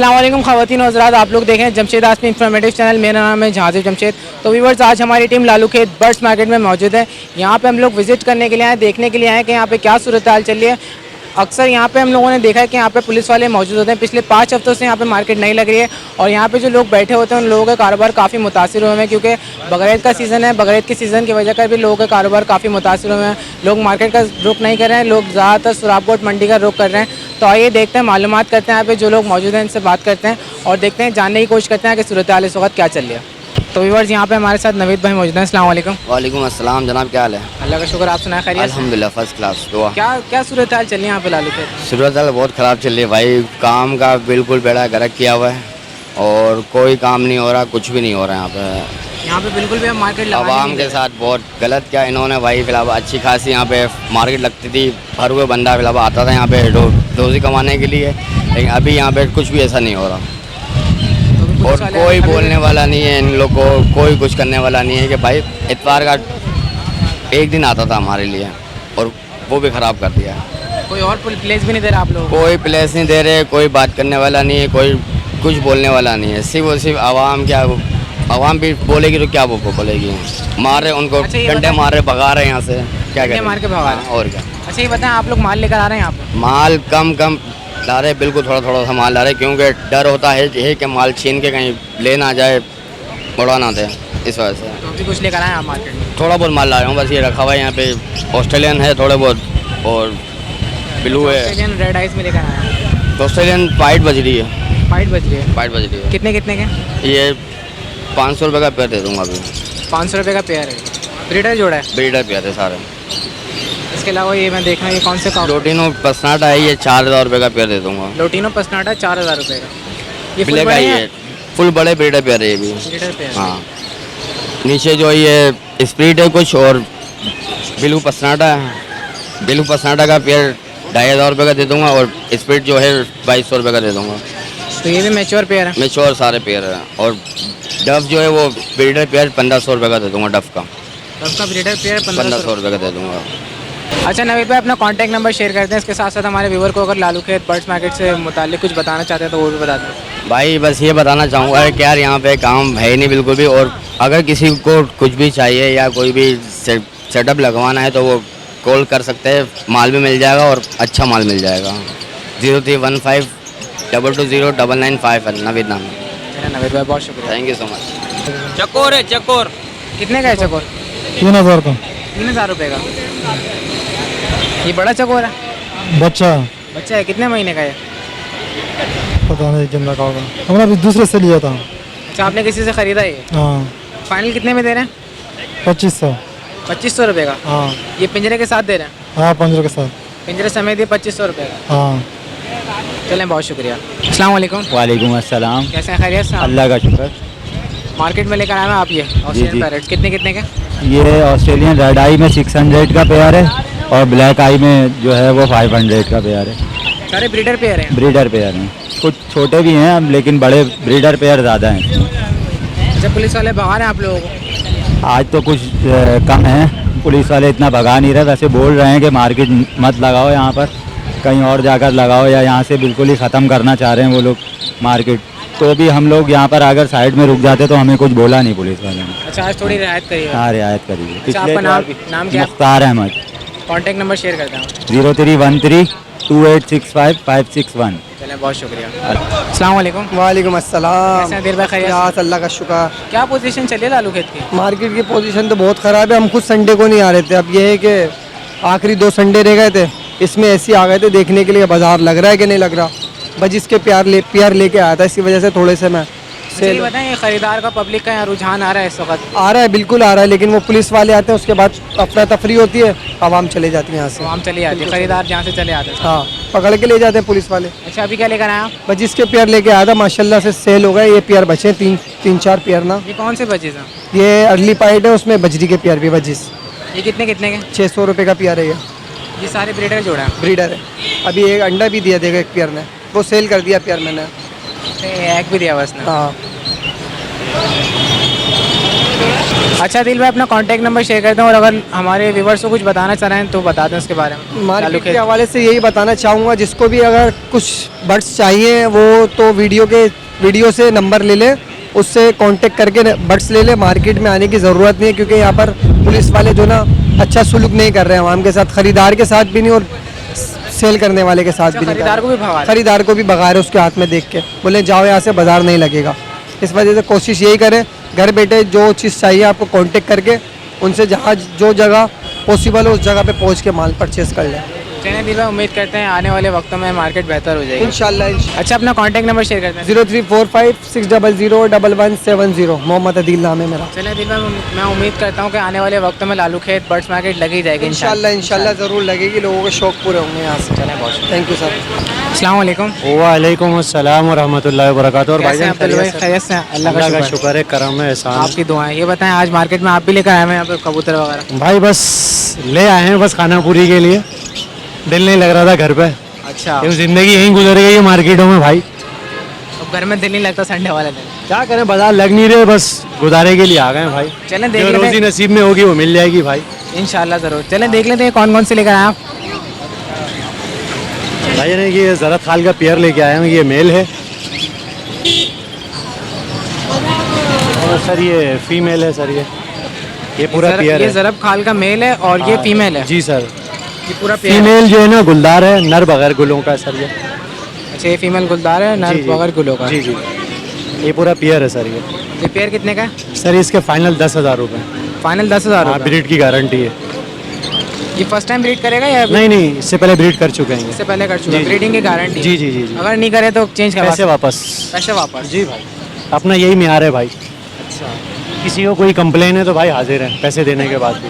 अस्सलाम वालेकुम ख़वातीन और हज़रात, आप लोग देखें जमशेद आसमी इंफॉर्मेटिव चैनल। मेरा नाम है जहाज़िब जमशेद। तो व्यूअर्स, आज हमारी टीम लालू खेत बर्ड्स मार्केट में मौजूद है। यहाँ पे हम लोग विज़िट करने के लिए आए, देखने के लिए आए कि यहाँ पे क्या सूरत हाल चल रही है। अक्सर यहाँ पे हम लोगों ने देखा है कि यहाँ पे पुलिस वाले मौजूद होते हैं। पिछले 5 हफ्तों से यहाँ पे मार्केट नहीं लग रही है और यहाँ पे जो लोग बैठे होते हैं उन लोगों का कारोबार काफ़ी मुतासिर हुए हैं, क्योंकि बकरीद का सीज़न है। बकरीद के सीज़न की वजह कर भी लोगों का कारोबार काफ़ी मुतासिर हुए हैं। लोग मार्केट का रुख नहीं कर रहे हैं, लोग ज़्यादातर सुराबकोट मंडी का रुख कर रहे हैं। तो आइए देखते हैं, मालूमात करते हैं यहाँ पे जो लोग मौजूद हैं, इनसे बात करते हैं और देखते हैं, जानने की कोशिश करते हैं कि सूरत हाल इस वक्त क्या चल रही है। तो व्यूअर्स, यहाँ पे हमारे साथ नवीद भाई मौजूद हैं। अस्सलाम वालेकुम। वालेकुम अस्सलाम जनाब, क्या हाल है? अल्लाह का शुक्र, आप सुनाए खैरियत से? अल्हम्दुलिल्लाह फर्स्ट क्लास। दुआ। क्या सूरत हाल चल रही है यहाँ पे लालू खेत? सूरत हाल बहुत ख़राब चल रही है भाई। काम का बिल्कुल बेड़ा गर्क किया हुआ है और कोई काम नहीं हो रहा, कुछ भी नहीं हो रहा यहाँ पे बिल्कुल भी हम मार्केट लगा आवाम के साथ बहुत गलत किया इन्होंने भाई। फिलहाल अच्छी खासी यहाँ पे मार्केट लगती थी, हर कोई बंदा फिलहाल आता था यहाँ पे रोज़ी कमाने के लिए, लेकिन अभी यहाँ पे कुछ भी ऐसा नहीं हो रहा और कोई बोलने वाला नहीं है इन लोग को, कोई कुछ करने वाला नहीं है कि भाई इतवार का एक दिन आता था हमारे लिए और वो भी ख़राब कर दिया। कोई और प्लेस भी नहीं दे रहा आप लोग? कोई प्लेस नहीं दे रहे, कोई बात करने वाला नहीं है, कोई कुछ बोलने वाला नहीं है। सिर्फ और सिर्फ आवाम, क्या आवाम भी बोलेगी तो क्या वो बोलेगी। मार रहे उनको, डंडे मार रहे, भगा रहे यहाँ से, क्या कहते हैं, मार के भगा रहे और क्या। अच्छा ये बताएं, आप लोग माल लेकर आ रहे हैं यहाँ पे? माल कम ला रहे, बिल्कुल थोड़ा थोड़ा सा माल ला रहे, क्योंकि डर होता है कि माल छीन के कहीं ले ना जाए, उड़ा ना दे, इस वजह से। तो अभी कुछ लेकर आए आप मार्केट में? थोड़ा बहुत माल ला रहा हूँ, बस ये रखा हुआ है यहाँ पे। ऑस्ट्रेलियन है थोड़े बहुत और ब्लू है। ऑस्ट्रेलियन रेड आइस में लेकर आए हैं? ऑस्ट्रेलियन वाइट बज रही है। वाइट बज रही है? वाइट बज रही है। कितने के? ये 500 रुपये का पेयर दे दूँगा अभी। 500 रुपये का पेयर है? ब्रीडर जोड़ा है? ब्रीडर पेयर है सारे। इसके अलावा ये मैं देखना, ये कौन से का? लोटिनो पसनाटा है, ये 4000 रुपये का पेयर दे दूँगा। लोटिनो पसनाटा 4000 रुपये का। ये फुल मिलेगा, बड़े ये फुल बड़े ब्रीडर पेयर है ये भी। Breeder pair? हाँ। नीचे जो ये स्प्रीट है कुछ और ब्लू पसनाटा है। ब्लू पसनाटा का पेयर 2500 रुपये का दे दूँगा और स्प्रीट जो है 2200 रुपये का दे दूँगा। तो ये भी मैच्योर पेयर है? मैच्योर सारे पेयर है। और डफ जो है वो ब्रीडर पेयर 1500 रुपये का दे दूँगा। डफ का ब्रीडर पेयर 1500 रुपये का दे दूँगा। अच्छा नवीद भाई, अपना कॉन्टैक्ट नंबर शेयर करते हैं। इसके साथ साथ हमारे व्यूवर को अगर लालू खेत बर्ड्स मार्केट से मुताल्लिक कुछ बताना चाहते हैं तो वो भी बता दें। भाई बस ये बताना चाहूँगा कि यार यहाँ पे काम है नहीं बिल्कुल भी, और अगर किसी को कुछ भी चाहिए या कोई भी सेटअप लगवाना है तो वो कॉल कर सकते हैं, माल भी मिल जाएगा और अच्छा माल मिल जाएगा। 0315 220 995 नवीद नाम है। नवीद भाई बहुत शुक्रिया, थैंक यू सो मच। चकोर है चकोर। कितने का है चकोर? 3000 का। 3000 रुपये का? ये बड़ा चकोर है? बच्चा बच्चा है? कितने महीने का है? पता नहीं कितना का होगा, हमने अभी दूसरे से लिया था। अच्छा, आपने किसी से ख़रीदा ये? हाँ। फाइनल कितने में दे रहे हैं? 2500। 2500 रुपये का? हाँ। ये पिंजरे के साथ दे रहे हैं? हाँ, 15 के साथ। पिंजरे समेत ये 2500 रुपये का? हाँ। चलें, बहुत शुक्रिया। अस्सलाम वालेकुम। वालेकुम अस्सलाम। कैसे हैं, खैरियत से? अल्लाह का शुक्र। मार्केट में लेकर आए हैं आप ये ऑस्ट्रेलियन पैरेट्स, कितने के? ये ऑस्ट्रेलियन रेड आई में 600 का पेयर है और ब्लैक आई में जो है वो 500 का पेयर है। सारे ब्रीडर पेयर हैं? ब्रीडर पेयर हैं, कुछ छोटे भी हैं लेकिन बड़े ब्रीडर पेयर ज़्यादा हैं। अच्छा, पुलिस वाले भगा रहे हैं आप लोगों को? आज तो कुछ कम है, पुलिस वाले इतना भगा नहीं रहे। वैसे बोल रहे हैं कि मार्केट मत लगाओ यहाँ पर, कहीं और जाकर लगाओ, या यहाँ से बिल्कुल ही ख़त्म करना चाह रहे हैं वो लोग मार्केट। तो भी हम लोग यहाँ पर अगर साइड में रुक जाते तो हमें कुछ बोला नहीं पुलिस वाले ने। अच्छा, आज थोड़ी रियायत करिए। हाँ, रियायत करिए। अच्छा, आपका नाम क्या है? Mukhtar Ahmad. Contact number share करता हूँ। 0313 2865 561। चलें, बहुत शुक्रिया। अस्सलाम वालेकुम। वालेकुम अस्सलाम। कैसे हैं दिल भाई, खैरियत? यार अल्लाह का शुक्र। क्या पोजीशन चली है लालू खेत की? मार्केट की पोजीशन तो बहुत ख़राब है। हम खुद संडे को नहीं आ रहे थे, अब ये है कि आखिरी 2 संडे रह गए थे, इसमें ऐसे आ गए थे देखने के लिए बाज़ार लग रहा है कि नहीं लग रहा। बस इसके प्यार लेके आया था, इसकी वजह से थोड़े से मैं सही बताएं, ये खरीदार का पब्लिक का यहाँ रुझान आ रहा है इस वक्त? आ रहा है, बिल्कुल आ रहा है, लेकिन वो पुलिस वाले आते हैं, उसके बाद अफरा तफरी होती है, आवाम चले जाती है यहाँ से। आवाम चली आती है, खरीदार जहाँ से चले आते हैं? हाँ, पकड़ के ले जाते हैं पुलिस वाले। अच्छा, अभी क्या लेकर आए आप? बस इसके पेयर लेके आया था, माशाल्लाह से सेल हो गए। ये पेयर बचे 3-4 पेयर ना। ये कौन से बचीज़ हैं? ये अर्ली पाइट है, उसमें बजरी के पेयर भी बजिस। ये कितने के? 600 रुपये का पेयर है ये सारे ब्रीडर जोड़ा है? ब्रीडर है। अभी एक अंडा भी दिया देगा एक पेयर ने, वो सेल कर दिया पेयर मैंने। एक भी दिया बस ने? हाँ। अच्छा दिल भाई, अपना कांटेक्ट नंबर शेयर करते हैं, और अगर हमारे व्यूवर्स को कुछ बताना चाह रहे हैं तो बता दें उसके बारे में। मार्केट के हवाले से यही बताना चाहूँगा, जिसको भी अगर कुछ बर्ड्स चाहिए वो तो वीडियो से नंबर ले ले, उससे कांटेक्ट करके बर्ड्स ले ले। मार्केट में आने की ज़रूरत नहीं है, क्योंकि यहाँ पर पुलिस वाले जो ना अच्छा सुलूक नहीं कर रहे हैं आवाम के साथ, ख़रीदार के साथ भी नहीं और सेल करने वाले के साथ भी नहीं। खरीदार को भी भगा रहे हैं। खरीदार को भी भगा रहे उसके हाथ में देख के, बोले जाओ यहाँ से, बाज़ार नहीं लगेगा। इस वजह से कोशिश यही करें, घर बैठे जो चीज़ चाहिए आपको कांटेक्ट करके उनसे जहाँ जो जगह पॉसिबल हो उस जगह पे पहुँच के माल परचेस कर लें। चलिए दिल भाई, उम्मीद करते हैं आने वाले वक्तों में मार्केट बेहतर हो जाएगी इंशाल्लाह। अच्छा, अपना कांटेक्ट नंबर शेयर करते हैं। 0345600170 मोहम्मद अदील नाम है मेरा। चलिए दिल भाई, मैं उम्मीद करता हूँ कि आने वाले वक्तों में लालू खेत बर्ड्स मार्केट लगी जाएगी इंशाल्लाह ज़रूर लगेगी, लोगों के शौक पूरे होंगे यहाँ से। चलें, बहुत थैंक यू सर। अस्सलाम वालेकुम। वालेकुम अस्सलाम व रहमतुल्लाहि व बरकातुहू। और कैसे हैं भाईजान अब्दुल भाई? खैरियत से हैं? अल्लाह अल्लाह का का शुक्र। शुक्र है, करम है, एहसान है। आपकी दुआएं। ये बताएं, आज मार्केट में आप भी लेकर आए हैं यहाँ पे कबूतर वगैरह? भाई बस ले आए हैं, बस खाना पूरी के लिए। दिल नहीं लग रहा था घर पे, अच्छा, ये जिंदगी यहीं गुजर गई है मार्केटों में भाई। अब घर में दिल नहीं लगता संडे वाले दिन? क्या करें, बाजार लग नहीं रहे, बस गुजारे के लिए आ गए हैं भाई। चलें देख जो लेते रोजी हैं, नसीब में होगी वो मिल जाएगी भाई। इंशाल्लाह ज़रूर। चलें देख लेते हैं कौन कौन से लेकर आए आप। भाई ने ये ज़रत खाल का पेयर लेके आए हैं, ये मेल है और सर ये फीमेल है सर। ये पूरा पेयर ये है ज़रब खाल का मेल है और ये हाँ, फीमेल है। जी सर। ये पूरा पेयर है। फीमेल जो है ना गुलदार है, नर बगैर गुलों का है सर ये। अच्छा, ये फीमेल गुलदार है, नर जी, जी। बगैर गुलों का। जी जी, ये पूरा पेयर है सर ये। ये पेयर कितने का है? सर इसके फाइनल 10,000 रुपये। फाइनल 10,000 हाँ, रुपये। ब्रीड की गारंटी है। ये फर्स्ट टाइम ब्रीड करेगा या नहीं नहीं, इससे पहले ब्रीड कर चुके हैं ये। इससे पहले कर चुका? जी, जी। ब्रीडिंग की गारंटी? जी जी जी जी। अगर नहीं करे तो चेंज करवा पैसे वापस। पैसे वापस? जी भाई, अपना यही म्यार है भाई। अच्छा, किसी को कोई कंप्लेन है तो भाई हाजिर है पैसे देने के बाद भी।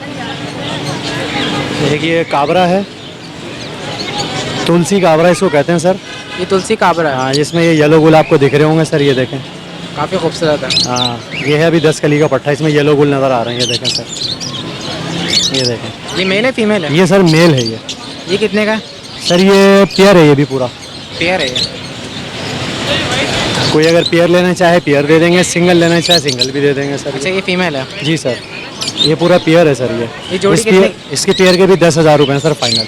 एक ये काबरा है, तुलसी काबरा इसको कहते हैं सर। ये तुलसी काबरा है। हाँ, जिसमें ये येलो गुल आपको दिख रहे होंगे सर, ये देखें। काफ़ी खूबसूरत है। हाँ, ये है अभी 10 कली का पट्टा, इसमें येलो गुल नज़र आ रहे हैं, ये देखें सर, ये देखें। ये मेल है फीमेल है? ये सर मेल है ये। ये कितने का है? सर ये पेयर है, ये भी पूरा पेयर है ये। कोई अगर पेयर लेना चाहे पेयर दे देंगे, सिंगल लेना चाहे सिंगल भी दे देंगे सर। अच्छा, ये फीमेल है। जी सर, ये पूरा पेयर है सर। ये जोड़ी इस कितने? पेयर- इसके पेयर के भी 10,000 रुपये हैं सर फाइनल।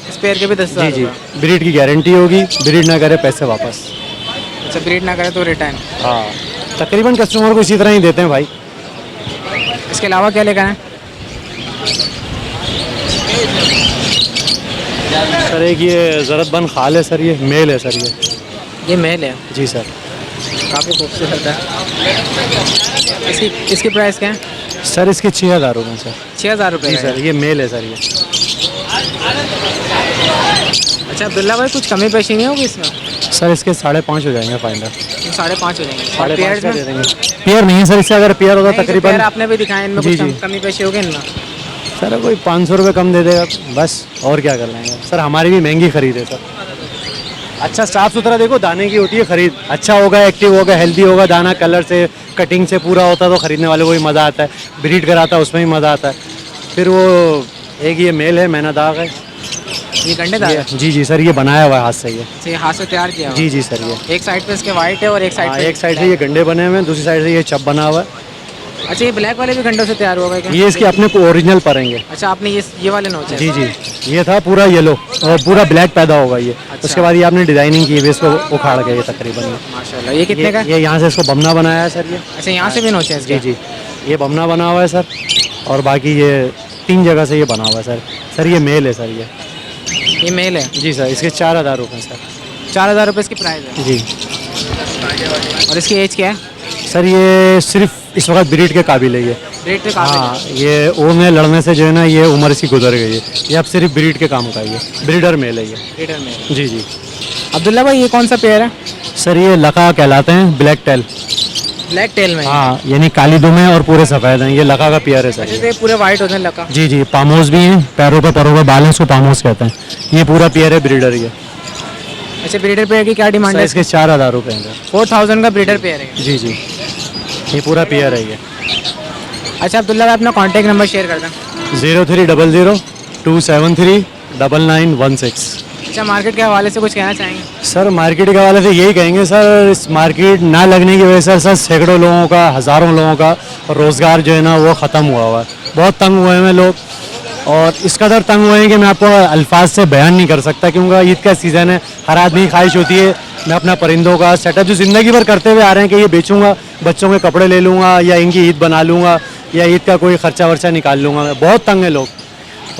इस पेयर के भी 10,000? जी जी, ब्रीड की गारंटी होगी, ब्रीड ना करे पैसे वापस। अच्छा, ब्रीड ना करे तो रिटर्न? हाँ, तकरीबन कस्टमर को इसी तरह ही देते हैं भाई। इसके अलावा क्या लेकर आए? सर एक ये ज़रतबंद खाल है सर, ये मेल है सर ये मेल है। जी सर। काफ़ी खूबसूरत है। इसकी प्राइस क्या है? सर इसके 6,000 रुपये सर। 6,000 रुपये जी का है। सर, ये मेल है सर ये। अच्छा अब्दुल्ला भाई, कुछ कमी पेशी नहीं होगी इसमें? सर इसके 5.5 हो जाएंगे फाइनल। 5.5 हो जाएंगे। और 5.5 पेयर्स का में? दे देंगे। पेयर नहीं है सर, इससे अगर पेयर होता नहीं, जो तकरीबन पेयर आपने भी दिखाए इनमें जी, कुछ जी। कमी पेशी होगी इनमें? सर कोई 500 रुपये कम दे देगा बस, और क्या कर लेंगे सर, हमारी भी महंगी खरीद है सर। अच्छा साफ़ सुथरा देखो, दाने की होती है खरीद, अच्छा होगा, एक्टिव होगा, हेल्दी होगा, दाना कलर से कटिंग से पूरा होता तो ख़रीदने वाले को भी मज़ा आता है, ब्रीड कराता है उसमें भी मज़ा आता है। फिर वो एक ये मेल है, मैना दाग है ये गंडेदार है? जी जी सर, ये बनाया हुआ है हाथ से ये। अच्छा, ये हाथ से तैयार किया हुआ? जी जी सर, ये एक साइड पे इसके वाइट है और एक साइड हाँ, पे एक साइड से ये गंडे बने हुए हैं, दूसरी साइड से ये चप बना हुआ है। अच्छा, ये ब्लैक वाले भी गंडों से तैयार हुआ है क्या? ये इसके अपने को ओरिजिनल परेंगे। अच्छा, आपने ये वाले नोचे? जी जी, ये था पूरा येलो और पूरा ब्लैक पैदा होगा ये। उसके बाद ये आपने डिजाइनिंग की हुई, इसको उखाड़ के ये तकरीबन ये। माशाल्लाह। ये कितने का? ये यहाँ से इसको बमना बनाया है सर ये। अच्छा, यहाँ से भी नोचे हैं इसके? जी जी, ये बमना बना हुआ है सर, और बाकी ये 3 जगह से ये बना हुआ है सर। सर ये मेल है सर ये मेल है? जी सर, इसके 4,000 रुपये सर। 4,000 रुपये इसकी प्राइस है? जी। और इसकी एज क्या है? सर ये सिर्फ इस वक्त ब्रीड के काबिल है ये। रेट पे काफी हाँ, ये उड़ने लड़ने से जो है ना ये उम्र इसकी गुजर गई है, ये अब सिर्फ ब्रीड के काम का है, ये ब्रीडर मेल है ये। लीटर में। जी जी। अब्दुल्ला भाई, ये कौन सा पेयर है? सर ये लका कहलाते हैं, ब्लैक टेल। ब्लैक टेल में? हाँ, यानी काली दुम है और पूरे सफ़ेद हैं, ये लका का पेयर है सर अच्छा, ये। तो ये पूरे वाइट होते हैं लका? जी जी, पामोस भी हैं, पैरों पे परों पे बाल हैं, इसको पामोस कहते हैं। ये पूरा पेयर है, ब्रीडर ये। अच्छा, ब्रीडर पेयर की क्या डिमांड सर है? इसके 4,000 रुपये हैं सर। 4,000 का ब्रीडर पेयर है? जी जी, ये पूरा पेयर है ये। अच्छा अब्दुल्ला भाई, अपना कॉन्टैक्ट नंबर शेयर कर दें। 0300 273 9916। अच्छा, मार्केट के हवाले से कुछ कहना चाहेंगे? सर मार्केट के हवाले से यही कहेंगे सर, इस मार्केट ना लगने की वजह से सर सैकड़ों लोगों का, हज़ारों लोगों का रोज़गार जो है ना वो ख़त्म हुआ है। बहुत तंग हुए हैं लोग, और इस कदर तंग हुए हैं कि मैं आपको अल्फाज से बयान नहीं कर सकता, क्योंकि ईद का सीज़न है। हर आदमी की ख्वाहिश होती है मैं अपना परिंदों का सेटअप जो ज़िंदगी भर करते हुए आ रहे हैं कि ये बेचूंगा, बच्चों के कपड़े ले लूँगा, या इनकी ईद बना लूँगा, या ईद का कोई खर्चा वर्चा निकाल लूँगा। मैं बहुत तंग है लोग,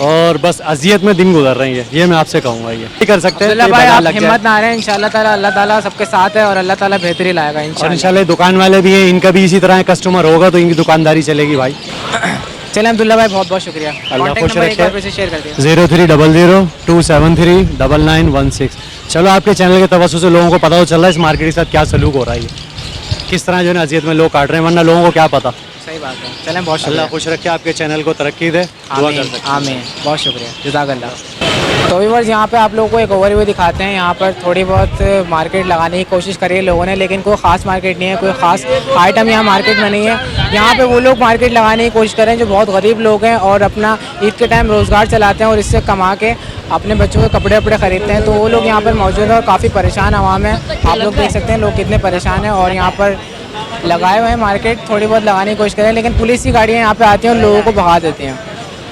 और बस अजियत में दिन गुजर रही है, ये मैं आपसे कहूँगा। ये नहीं कर सकते अब्दुल्ला कोई भाई, बाजार आप लग जाए। हिम्मत ना रहे, इंशाल्लाह ताला अल्लाह ताला सबके साथ है और अल्लाह ताला बेहतरी लाएगा और इंशाल्लाह। इंशाल्लाह दुकान वाले भी हैं, इनका भी इसी तरह कस्टमर होगा तो इनकी दुकानदारी चलेगी भाई। चलें अब्दुल्ला भाई, बहुत बहुत शुक्रिया। अल्लाह कॉन्टैक्ट खुश नंबर एक बार रखे। फिर से शेयर कर दिया। 030027399916। चलो आपके चैनल के तवज्जो से लोगों को पता तो चल रहा है इस मार्केट के साथ क्या सलूक हो रहा है, किस तरह जो है ना अजियत में लोग काट रहे हैं, वरना लोगों को क्या पता। सही बात है। चलें, बहुत अल्लाह शुक्रिया। खुश रखे, आपके चैनल को तरक्की दे, दुआ कर आमीन सकते हैं। आमीन, बहुत शुक्रिया, जज़ाकल्लाह। तो व्यूअर्स, यहाँ पे आप लोगों को एक ओवरव्यू दिखाते हैं। यहाँ पर थोड़ी बहुत मार्केट लगाने की कोशिश करी है लोगों ने, लेकिन कोई ख़ास मार्केट नहीं है, कोई ख़ास आइटम यहाँ मार्केट में नहीं है। यहाँ पे वो लोग मार्केट लगाने की कोशिश कर रहे हैं जो बहुत गरीब लोग हैं और अपना ईद के टाइम रोज़गार चलाते हैं और इससे कमा के अपने बच्चों के कपड़े वपड़े ख़रीदते हैं। तो वो लोग यहाँ पर मौजूद हैं और काफ़ी परेशान आवाम है। आप लोग देख सकते हैं लोग कितने परेशान हैं, और यहाँ पर लगाए हुए हैं मार्केट, थोड़ी बहुत लगाने की कोशिश करें, लेकिन पुलिस की गाड़ियाँ यहाँ पे आती हैं और लोगों को भगा देती हैं।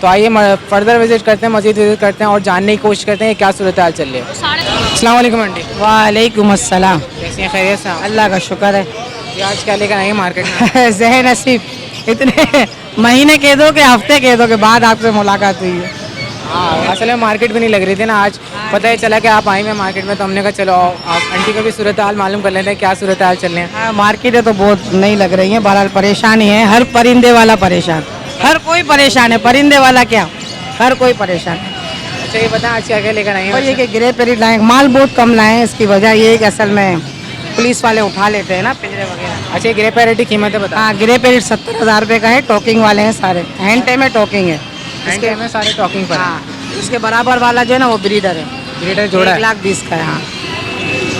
तो आइए फर्दर विजिट करते हैं, मज़ीद विजिट करते हैं और जानने की कोशिश करते हैं कि क्या सूरत हाल चल रही है। अस्सलाम वालेकुम आंटी, वालेकुम अस्सलाम। कैसी हैं, खैरियत से? अल्लाह का शुक्र है। ये आज क्या लेकर आए हैं मार्केट में? ज़हर नसीब, इतने महीने कह दो कि हफ्ते कह दो के बाद आपसे मुलाकात हुई है। हाँ, असल में मार्केट भी नहीं लग रही थी ना, आज पता ही चला कि आप आई हैं मार्केट में, तो हमने कहा चलो आप आंटी का भी सूरत हाल मालूम कर लेते हैं, क्या सूरत हाल चल रहे हैं। हाँ, मार्केटें तो बहुत नहीं लग रही हैं, बहरहाल परेशानी है, हर परिंदे वाला परेशान, हर कोई परेशान है, परिंदे वाला क्या, हर कोई परेशान है। अच्छा, ये बताएं आज क्या क्या लेकर आई और ये हैं? कि ग्रे पेरिट लाए, माल बहुत कम लाए हैं, इसकी वजह ये है कि असल में पुलिस वाले उठा लेते हैं ना पिंजरे वगैरह। अच्छा, ये ग्रे पैरेट की कीमत है बता। हाँ, ग्रे पेरिट 70,000 रुपये का है, टॉकिंग वाले हैं सारे, हैंड टाइम में टॉकिंग है। इसके में सारे टॉकिंग पर हैं। हाँ, इसके बराबर वाला जो है ना वो ब्रीडर है, ग्रेटर जोड़ा है। 1,20,000 का है। हाँ,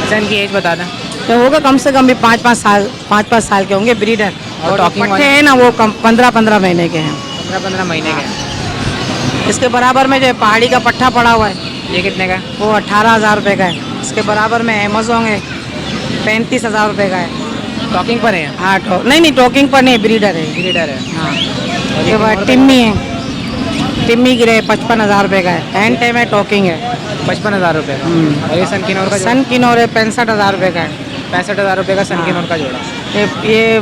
अच्छा, इनकी एज बता दें। तो होगा कम से कम भी 5-5 साल के होंगे ब्रीडर। और और talking पट्टे वाले? हैं ना वो कम 15-15 महीने के हैं। 15-15 महीने के हैं। इसके बराबर में जो है पहाड़ी का पट्ठा पड़ा हुआ है, ये कितने का है? वो 18,000 रुपये का है। इसके बराबर में अमेजोन है, 35,000 रुपये का है। टॉकिंग पर है? हाँ, नहीं टॉकिंग पर नहीं, ब्रीडर है। ग्रेटर है। हाँ, उसके बाद टिम्मी है, टिम्मी गिरे 55,000 रुपये का है, हैंड टाइम है, टॉकिंग है। 55,000 रुपये का। और ये सन किनौर का सन किनौर है, 65,000 रुपये का है। 65,000 रुपये का सन किनौर का जोड़ा। ये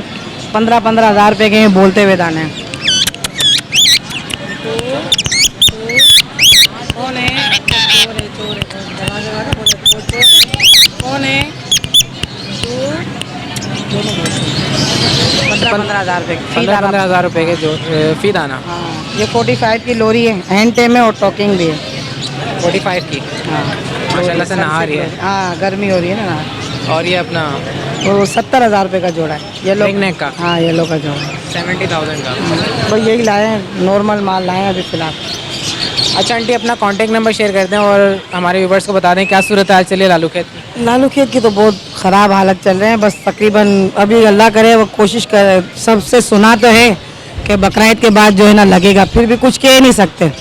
15-15,000 रुपये के हैं बोलते हुए दाने। कौन है? कौन है? 15,000 रुपये की। 15,000 रुपये के जो फी दाना। हाँ, ये 45 की लोरी है, हैंड टेम है और टॉकिंग भी है। 45 की। हाँ, माशाल्लाह से नहा रही है। हाँ, गर्मी हो रही है ना। और ये अपना वो 70,000 रुपये का जोड़ा है, येलो रिंग नेक का। हाँ, येलो का जोड़ा है। 70,000 का। तो यही लाए हैं, नॉर्मल माल लाए हैं अभी फिलहाल। अच्छा आंटी, अपना कांटेक्ट नंबर शेयर कर दें और हमारे व्यूवर्स को बता दें क्या सूरत हाल चलिए लालू खेत की। लालू खेत की तो बहुत ख़राब हालत चल रहे हैं, बस तकरीबन अभी अल्लाह करे वो कोशिश करे, सबसे सुना तो है कि बकरीद के बाद जो है ना लगेगा, फिर भी कुछ कह नहीं सकते।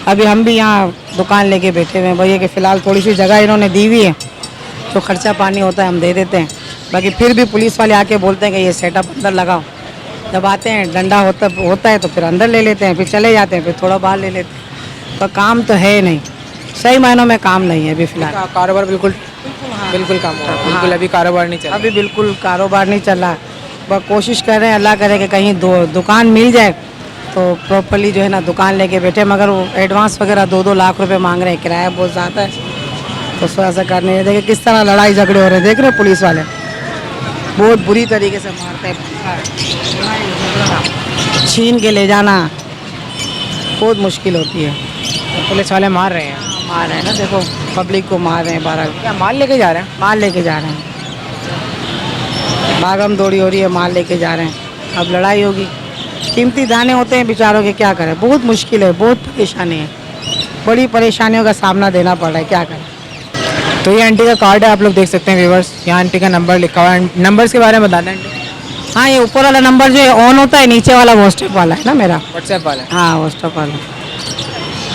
अभी हम भी यहाँ दुकान लेके बैठे हुए हैं, भैया कि फ़िलहाल थोड़ी सी जगह इन्होंने दी हुई है, तो खर्चा पानी होता है हम दे देते हैं, बाकी फिर भी पुलिस वाले आके बोलते हैं कि ये सेटअप अंदर लगाओ। जब आते हैं डंडा होता है तो फिर अंदर ले लेते हैं, फिर चले जाते हैं, फिर थोड़ा बाहर ले लेते हैं, तो काम तो है नहीं, सही मायनों में काम नहीं है अभी फ़िलहाल। कारोबार बिल्कुल बिल्कुल कम हुआ, बिल्कुल अभी कारोबार नहीं चल रहा। अभी बिल्कुल कारोबार नहीं चल रहा, बस कोशिश कर रहे हैं अल्लाह करे कि कहीं दुकान मिल जाए तो प्रॉपरली जो है ना दुकान लेके बैठे, मगर वो एडवांस वगैरह 2-2 लाख रुपए मांग रहे हैं, किराया बहुत ज़्यादा है, तो थोड़ा सा करने हैं। देखिए किस तरह लड़ाई झगड़े हो रहे हैं, देख रहे हो पुलिस वाले बहुत बुरी तरीके से मारते हैं, छीन के ले जाना बहुत मुश्किल होती है। पुलिस वाले मार रहे हैं। मार रहे हैं ना, देखो पब्लिक को मार रहे हैं, 12 क्या माल लेके जा रहे हैं? माल लेके जा रहे हैं, भागम दौड़ी हो रही है, माल लेके जा रहे हैं, अब लड़ाई होगी। कीमती दाने होते हैं बेचारों के, क्या करें, बहुत मुश्किल है, बहुत परेशानी है, बड़ी परेशानियों का सामना देना पड़ रहा है, क्या करें। तो ये आंटी का कार्ड है, आप लोग देख सकते हैं व्यूवर्स, यहाँ आंटी का नंबर लिखा हुआ है। नंबर्स के बारे में बता दें आंटी। हाँ, ये ऊपर वाला नंबर जो है ऑन होता है, नीचे वाला व्हाट्सएप वाला है ना मेरा। व्हाट्सएप वाला। हाँ, व्हाट्सएप वाला।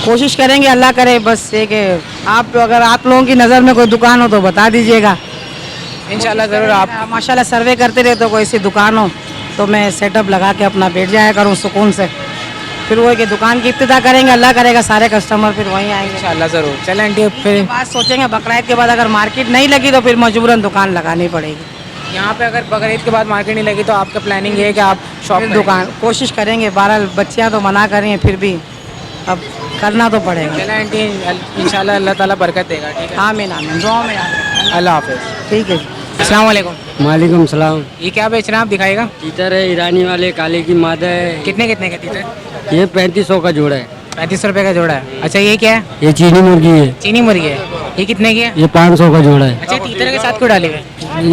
कोशिश करेंगे, अल्लाह करे बस ये कि आप अगर आप लोगों की नज़र में कोई दुकान हो तो बता दीजिएगा। इंशाल्लाह ज़रूर आप माशाल्लाह सर्वे करते रहे तो कोई ऐसी दुकान हो तो मैं सेटअप लगा के अपना बैठ जाया करूँ सुकून से। फिर वो है कि दुकान की इब्तिदा करेंगे, अल्लाह करेगा सारे कस्टमर फिर वहीं आएंगे। इंशाल्लाह ज़रूर। चलें आंटी फिर बात सोचेंगे बकरीद के बाद अगर मार्केट नहीं लगी तो फिर मजबूरन दुकान लगानी पड़ेगी। यहाँ पे अगर बकरीद के बाद मार्केट नहीं लगी तो आपका प्लानिंग ये है कि आप शॉप फिर दुकान कोशिश करेंगे, 12 बच्चियाँ तो मना कर रही हैं फिर भी अब करना तो पड़ेगा। चलें आंटी इंशाल्लाह अल्लाह ताला बरकत देगा। ठीक है, आमीन आमीन, दुआ में याद रखें। अल्लाह हाफिज़। ठीक है। अस्सलाम वालेकुम। वालेकुम सलाम। ये क्या बेच रहे हैं आप, दिखाएगा? तीतर है ईरानी वाले, काले की मादा है। कितने कितने का तीतर? ये 3500 का जोड़ा है। 3500 रुपये का जोड़ा है। अच्छा ये क्या है? ये चीनी मुर्गी है। चीनी मुर्गी है। ये कितने की है? ये 500 का जोड़ा है। अच्छा तीतर के साथ क्यों डाले हुए?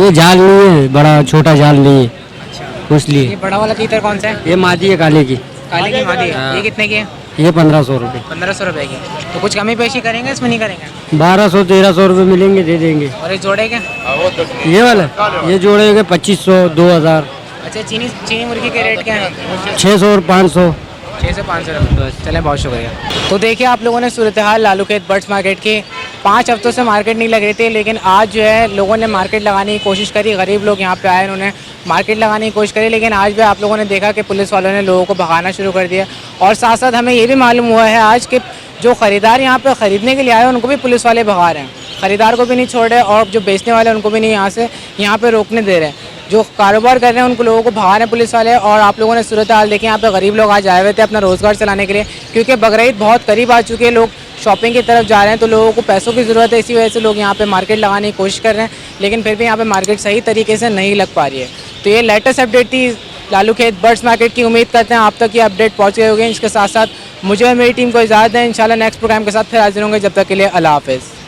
ये जाल नहीं है, बड़ा छोटा जाल नहीं है इसलिए। ये बड़ा वाला तीतर कौन सा है? ये मादी है काले की। काली की मादी है। ये कितने की है? ये 1500 रुपये। 1500 रुपये की। तो कुछ कमी पेशी करेंगे इसमें, नहीं करेंगे? 1200-1300 रुपये मिलेंगे, दे देंगे। और ये जोड़े के? ये वाला ये जोड़े के 2500-2000। अच्छा चीनी मुर्गी के रेट क्या है? 600 और 500। 6 से 500 रुपये। चलें बहुत शुक्रिया। तो देखिए आप लोगों ने सूरत हाल लालू खेत बर्ड्स मार्केट की। 5 हफ्तों से मार्केट नहीं लग रही थी, लेकिन आज जो है लोगों ने मार्केट लगाने की कोशिश करी। गरीब लोग यहाँ पे आए, उन्होंने मार्केट लगाने की कोशिश करी, लेकिन आज भी आप लोगों ने देखा कि पुलिस वालों ने लोगों को भगाना शुरू कर दिया। और साथ साथ हमें ये भी मालूम हुआ है आज कि जो ख़रीदार यहाँ पे ख़रीदने के लिए आए उनको भी पुलिस वाले भगा रहे हैं। ख़रीदार को भी नहीं छोड़ रहे और जो बेचने वाले हैं उनको भी नहीं यहाँ पे रोकने दे रहे हैं। जो कारोबार कर रहे हैं उनको लोगों को भगा रहे हैं पुलिस वाले। और आप लोगों ने सूरत हाल देखी, यहाँ पे गरीब लोग आज आए हुए थे अपना रोज़गार चलाने के लिए, क्योंकि बकरीद बहुत करीब आ चुके हैं, लोग शॉपिंग की तरफ जा रहे हैं, तो लोगों को पैसों की ज़रूरत है। इसी वजह से लोग यहाँ पे मार्केट लगाने की कोशिश कर रहे हैं, लेकिन फिर भी यहाँ पे मार्केट सही तरीके से नहीं लग पा रही है। तो ये लेटेस्ट अपडेट थी लालू खेत बर्ड्स मार्केट की। उम्मीद करते हैं आप तक ये अपडेट पहुँच गए होंगे। इसके साथ साथ मुझे और मेरी टीम को इजाज़त दें। इंशाल्लाह नेक्स्ट प्रोग्राम के साथ फिर हाजिर होंगे। जब तक के लिए अल्लाह हाफ़िज़।